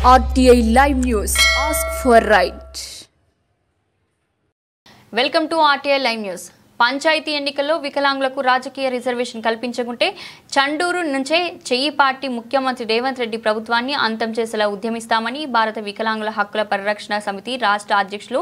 RTI Live News. Ask for right. Welcome to RTI Live News. Panchayat ఎన్నికల్లో వికలాంగులకు రాజకీయ reservation కల్పించకుంటే Chandur నుంచే చెయ్యి పార్టీ ముఖ్యమంత్రి రేవంత్ రెడ్డి ప్రభుత్వాన్ని అంతం చేసేలా ఉద్యమిస్తామని భారత వికలాంగుల హక్కుల పరిరక్షణ సమితి రాష్ట్ర అధ్యక్షులు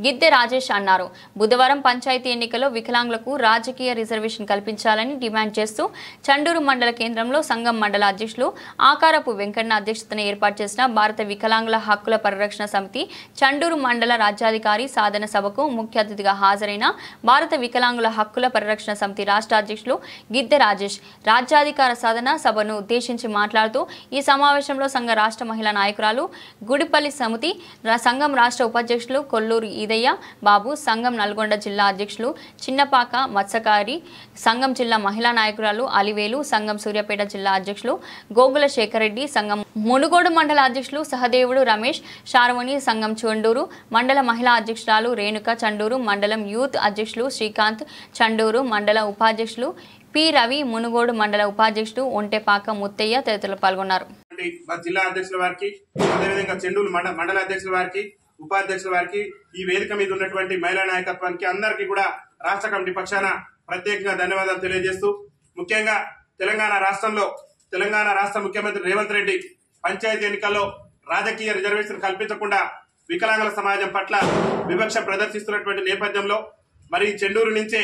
గిద్దె రాజేష్ అన్నారు. బుధవారం పంచాయతీ ఎన్నికల్లో వికలాంగులకు రాజకీయ రిజర్వేషన్ కల్పించాలని డిమాండ్ చేస్తూ చండూరు మండల కేంద్రంలో సంఘం మండల అధ్యక్షులు ఆకారపు వెంకన్న అధ్యక్షతన ఏర్పాటు చేసిన భారత వికలాంగుల హక్కుల పరిరక్షణ సమితి చండూరు మండల రాజ్యాధికారి సాధన సభకు ముఖ్య అతిథిగా హాజరైన భారత వికలాంగుల హక్కుల పరిరక్షణ సమితి రాష్ట్ర అధ్యక్షులు గిద్దె రాజేష్ రాజ్యాధికార సాధన సభను ఉద్దేశించి మాట్లాడుతూ ఈ సమావేశంలో సంఘ రాష్ట్ర మహిళా నాయకురాలు గుడిపల్లి సమితి సంఘం రాష్ట్ర ఉపాధ్యక్షులు కొల్లూరు ఈదయ్య బాబు, సంఘం నల్గొండ జిల్లా అధ్యక్షులు చిన్నపాక మత్స్యకారి, సంఘం జిల్లా మహిళా నాయకురాలు అలివేలు, సంఘం సూర్యాపేట జిల్లా అధ్యక్షులు గోగుల శేఖర్ రెడ్డి, సంఘం మునుగోడు మండల అధ్యక్షులు సహదేవుడు రమేష్ శారవణి, సంఘం చండూరు మండల మహిళా అధ్యక్షురాలు రేణుక, చండూరు మండలం యూత్ అధ్యక్షులు శ్రీకాంత్, చండూరు మండల ఉపాధ్యక్షులు పి రవి, మునుగోడు మండల ఉపాధ్యక్షుడు ఒంటెపాక ముత్తయ్య తదితరులు పాల్గొన్నారు. జిల్లా అధ్యక్షుల వారికి, అదేవిధంగా చెండూరు మండల అధ్యక్షుల వారికి, ఉపాధ్యక్షుల వారికి, ఈ వేదిక మీద ఉన్నటువంటి మహిళా నాయకత్వానికి అందరికీ కూడా రాష్ట్ర కమిటీ పక్షాన ప్రత్యేకంగా ధన్యవాదాలు తెలియజేస్తూ, ముఖ్యంగా తెలంగాణ రాష్ట్ర ముఖ్యమంత్రి రేవంత్ రెడ్డి పంచాయతీ ఎన్నికల్లో రాజకీయ రిజర్వేషన్ కల్పించకుండా వికలాంగుల సమాజం పట్ల వివక్ష ప్రదర్శిస్తున్నటువంటి నేపథ్యంలో మరి చెండూరు నుంచే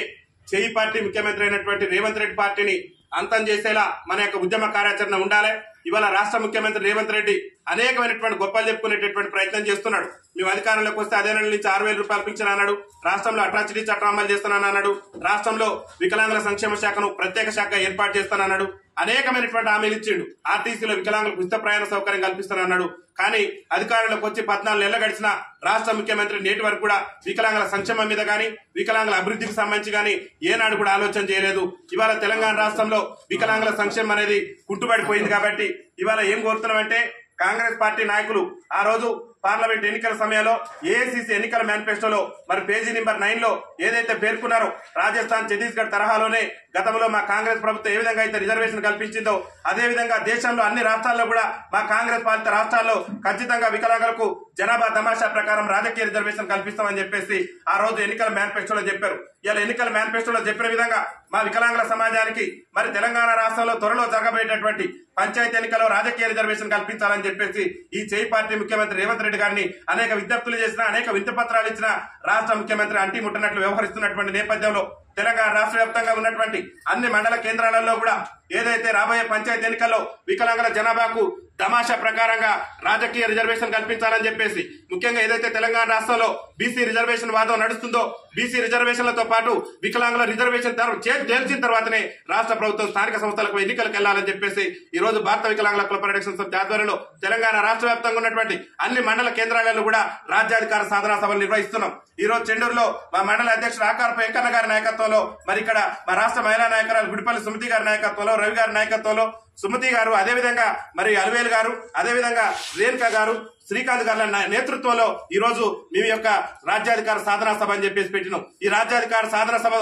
చెయ్యి పార్టీ ముఖ్యమంత్రి అయినటువంటి రేవంత్ రెడ్డి పార్టీని అంతం చేసేలా మన యొక్క ఉద్యమ కార్యాచరణ ఉండాలి. ఇవాళ రాష్ట్ర ముఖ్యమంత్రి రేవంత్ రెడ్డి అనేకమైనటువంటి గొప్పలు చెప్పుకునేటటువంటి ప్రయత్నం చేస్తున్నాడు. మేము అధికారంలోకి వస్తే అదే నెల నుంచి 6,000 రూపాయలు పింఛన్ అన్నాడు. రాష్ట్రంలో అట్రాసిటీ చట్టం అమలు చేస్తానన్నాడు. రాష్ట్రంలో వికలాంగుల సంక్షేమ శాఖను ప్రత్యేక శాఖ ఏర్పాటు చేస్తానన్నాడు. అనేకమైనటువంటి హామీలు ఇచ్చిండు. ఆర్టీసీలో వికలాంగులకు ఉచిత ప్రయాణ సౌకర్యం కల్పిస్తానన్నాడు. కానీ అధికారంలోకి వచ్చి 14 నెలలు గడిచిన రాష్ట్ర ముఖ్యమంత్రి నేటి వరకు కూడా వికలాంగుల సంక్షేమం మీద గానీ, వికలాంగుల అభివృద్ధికి సంబంధించి గానీ ఏనాడు కూడా ఆలోచన చేయలేదు. ఇవాళ తెలంగాణ రాష్ట్రంలో వికలాంగుల సంక్షేమం అనేది కుంటుపడిపోయింది. కాబట్టి ఇవాళ ఏం కోరుతున్నామంటే, కాంగ్రెస్ పార్టీ నాయకులు ఆ రోజు పార్లమెంట్ ఎన్నికల సమయంలో ఏఐసిసి ఎన్నికల మేనిఫెస్టోలో మరి పేజీ నెంబర్ 9 లో ఏదైతే పేర్కొన్నారో, రాజస్థాన్, ఛత్తీస్గఢ్ తరహాలోనే గతంలో మా కాంగ్రెస్ ప్రభుత్వం ఏ విధంగా అయితే రిజర్వేషన్ కల్పించిందో అదే విధంగా దేశంలో అన్ని రాష్ట్రాల్లో కూడా మా కాంగ్రెస్ పాలిత రాష్ట్రాల్లో ఖచ్చితంగా వికలాంగులకు జనాభా తమాషా ప్రకారం రాజకీయ రిజర్వేషన్ కల్పిస్తామని చెప్పేసి ఆ రోజు ఎన్నికల మేనిఫెస్టోలో చెప్పారు. ఇలా ఎన్నికల మేనిఫెస్టోలో చెప్పిన విధంగా మా వికలాంగుల సమాజానికి మరి తెలంగాణ రాష్ట్రంలో త్వరలో జరగబోయేటటువంటి పంచాయతీ ఎన్నికల్లో రాజకీయ రిజర్వేషన్ కల్పించాలని చెప్పేసి ఈ చెయ్యి పార్టీ ముఖ్యమంత్రి రేవంత్ రెడ్డి గారిని అనేక విజ్ఞప్తులు చేసిన, అనేక వింత పత్రాలు ఇచ్చిన రాష్ట్ర ముఖ్యమంత్రి అంటి ముట్టనట్లు వ్యవహరిస్తున్నటువంటి నేపథ్యంలో తెలంగాణ రాష్ట్ర వ్యాప్తంగా ఉన్నటువంటి అన్ని మండల కేంద్రాలలో కూడా ఏదైతే రాబోయే పంచాయతీ ఎన్నికల్లో వికలాంగుల జనాభాకు తమాషా ప్రకారంగా రాజకీయ రిజర్వేషన్ కల్పించాలని చెప్పేసి, ముఖ్యంగా ఏదైతే తెలంగాణ రాష్ట్రంలో బీసీ రిజర్వేషన్ వాదం నడుస్తుందో, బీసీ రిజర్వేషన్లతో పాటు వికలాంగుల రిజర్వేషన్ తేల్చిన తర్వాతనే రాష్ట్ర ప్రభుత్వం స్థానిక సంస్థలకు ఎన్నికలకు వెళ్లాలని చెప్పేసి ఈ రోజు భారత వికలాంగుల హక్కుల పరిరక్షణ సమితి ఆధ్వర్యంలో తెలంగాణ రాష్ట్ర వ్యాప్తంగా ఉన్నటువంటి అన్ని మండల కేంద్రాలలో కూడా రాజ్యాధికార సాధనా సభలు నిర్వహిస్తున్నాం. ఈ రోజు చెండూరులో మా మండల అధ్యక్షుడు ఆకారపు వెంకన్న గారి నాయకత్వంలో, మరి ఇక్కడ మా రాష్ట్ర మహిళా నాయకురాలు గుడిపల్లి సుమతి గారి నాయకత్వంలో, రవి గారి నాయకత్వంలో, సుమతి గారు, అదేవిధంగా మరి అలివేలు గారు, అదేవిధంగా రేణుక గారు, శ్రీకాంత్ గారి నేతృత్వంలో ఈ రోజు మేము యొక్క రాజ్యాధికార సాధనా సభ అని చెప్పేసి పెట్టినాం. ఈ రాజ్యాధికార సాధన సభ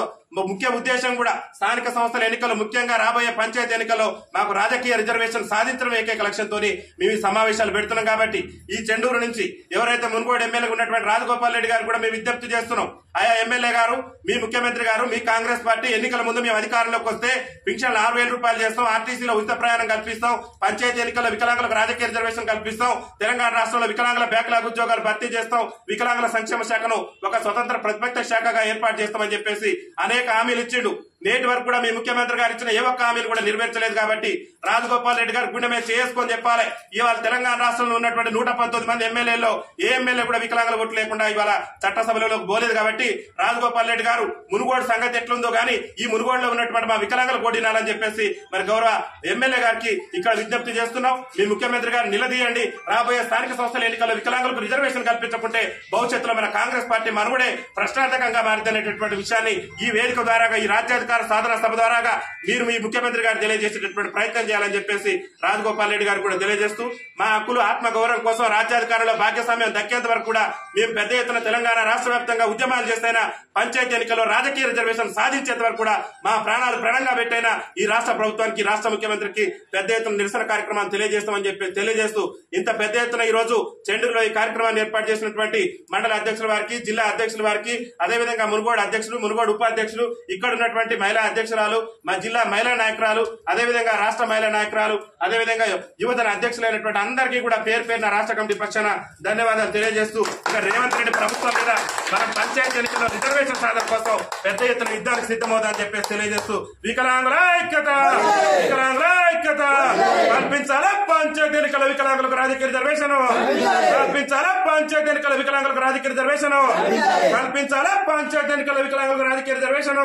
ముఖ్య ఉద్దేశం కూడా స్థానిక సంస్థల ఎన్నికలు, ముఖ్యంగా రాబోయే పంచాయతీ ఎన్నికల్లో మాకు రాజకీయ రిజర్వేషన్ సాధించడం ఏకైక లక్ష్యంతో మేము ఈ సమావేశాలు పెడుతున్నాం. కాబట్టి ఈ చెండూరు నుంచి ఎవరైతే మునుగోడు ఎమ్మెల్యే ఉన్నటువంటి రాజగోపాల్ రెడ్డి గారు కూడా మేము విజ్ఞప్తి చేస్తున్నాం. ఆయా ఎమ్మెల్యే గారు, మీ ముఖ్యమంత్రి గారు, మీ కాంగ్రెస్ పార్టీ ఎన్నికల ముందు మేము అధికారంలోకి వస్తే పింఛన్లు 6,000 రూపాయలు చేస్తాం, ఆర్టీసీలో ఉచిత ప్రయాణం కల్పిస్తాం, పంచాయతీ ఎన్నికల్లో వికలాంగులకు రాజకీయ రిజర్వేషన్ కల్పిస్తాం, తెలంగాణ రాష్ట్రంలో వికలాంగుల బ్యాక్లాగ్ ఉద్యోగాలు భర్తీ చేస్తాం, వికలాంగుల సంక్షేమ శాఖను ఒక స్వతంత్ర ప్రతిపక్ష శాఖగా ఏర్పాటు చేస్తామని చెప్పేసి అనేక హామీలు ఇచ్చిండు. నేటి వరకు కూడా మీ ముఖ్యమంత్రి గారు ఇచ్చిన ఏ ఒక్క హామీలు కూడా నెరవేర్చలేదు. కాబట్టి రాజగోపాల్ రెడ్డి గారు గుండె మీద చేసుకొని చెప్పాలి, ఇవాళ తెలంగాణ రాష్ట్రంలో ఉన్నటువంటి 119 మంది ఎమ్మెల్యేలో ఏ ఎమ్మెల్యే కూడా వికలాంగుల ఓట్లు లేకుండా ఇవాళ చట్టసభలోకి పోలేదు. కాబట్టి రాజగోపాల్ రెడ్డి గారు మునుగోడు సంగతి ఎట్లుందో గానీ ఈ మునుగోడులో ఉన్నటువంటి మా వికలాంగుల కోటినాలని చెప్పేసి మరి గౌరవ ఎమ్మెల్యే గారికి ఇక్కడ విజ్ఞప్తి చేస్తున్నాం. మీ ముఖ్యమంత్రి గారు నిలదీయండి. రాబోయే స్థానిక సంస్థల ఎన్నికల్లో వికలాంగులకు రిజర్వేషన్ కల్పించకుంటే భవిష్యత్తులో మన కాంగ్రెస్ పార్టీ మనుగడే ప్రశ్నార్థకంగా మారిందనేటటువంటి విషయాన్ని ఈ వేదిక ద్వారా ఈ రాజ్యాధికార రాజ్యాధికార సాధన సభ ద్వారాగా మీరు మీ ముఖ్యమంత్రి గారు తెలియజేసేటటువంటి ప్రయత్నం చేయాలని చెప్పేసి రాజగోపాల్ రెడ్డి గారు కూడా తెలియజేస్తూ మా హక్కులు ఆత్మగౌరవం కోసం రాజ్యాధికారంలో భాగ్యస్వామ్యం దక్కేంత వరకు కూడా మేము పెద్ద ఎత్తున తెలంగాణ రాష్ట్ర వ్యాప్తంగా ఉద్యమాలు చేస్తైనా పంచాయతీ ఎన్నికల్లో రాజకీయ రిజర్వేషన్ సాధించేంత వరకు కూడా మా ప్రాణాలు ప్రణంగా పెట్టైనా ఈ రాష్ట్ర ప్రభుత్వానికి రాష్ట్ర ముఖ్యమంత్రికి పెద్ద ఎత్తున నిరసన కార్యక్రమాన్ని తెలియజేస్తామని చెప్పి తెలియజేస్తూ ఇంత పెద్ద ఎత్తున ఈ రోజు చెండూరులో ఈ కార్యక్రమాన్ని ఏర్పాటు చేసినటువంటి మండల అధ్యక్షుల వారికి జిల్లా అధ్యక్షుల వారికి అదేవిధంగా మునుగోడు అధ్యక్షులు మునుగోడు ఉపాధ్యక్షులు ఇక్కడ ఉన్నటువంటి మహిళా అధ్యక్షురాలు మా జిల్లా మహిళా నాయకురాలు అదేవిధంగా రాష్ట్ర మహిళా నాయకురాలు అదేవిధంగా యువజన అధ్యక్షులైనటువంటి అందరికీ కూడా పేరు పేరున రాష్ట్ర కమిటీ పక్షాన ధన్యవాదాలు తెలియజేస్తూ ఇక రేవంత్ రెడ్డి ప్రభుత్వం మీద మనం పంచాయతీ ఎన్నికల్లో రిజర్వేషన్ సాధన కోసం పెద్ద ఎత్తున యుద్ధానికి సిద్ధమవుతామని చెప్పేసి తెలియజేస్తూ వికలాంగుల ఐక్యత కల్పించాలా పంచాయతీ ఎన్నికల వికలాంగులకు రాజకీయ రిజర్వేషన్ కల్పించాలా పంచాయతీ ఎన్నికల వికలాంగులకు రాజకీయ రిజర్వేషన్ కల్పించాలా పంచాయతీ ఎన్నికల వికలాంగులకు రాజకీయ రిజర్వేషన్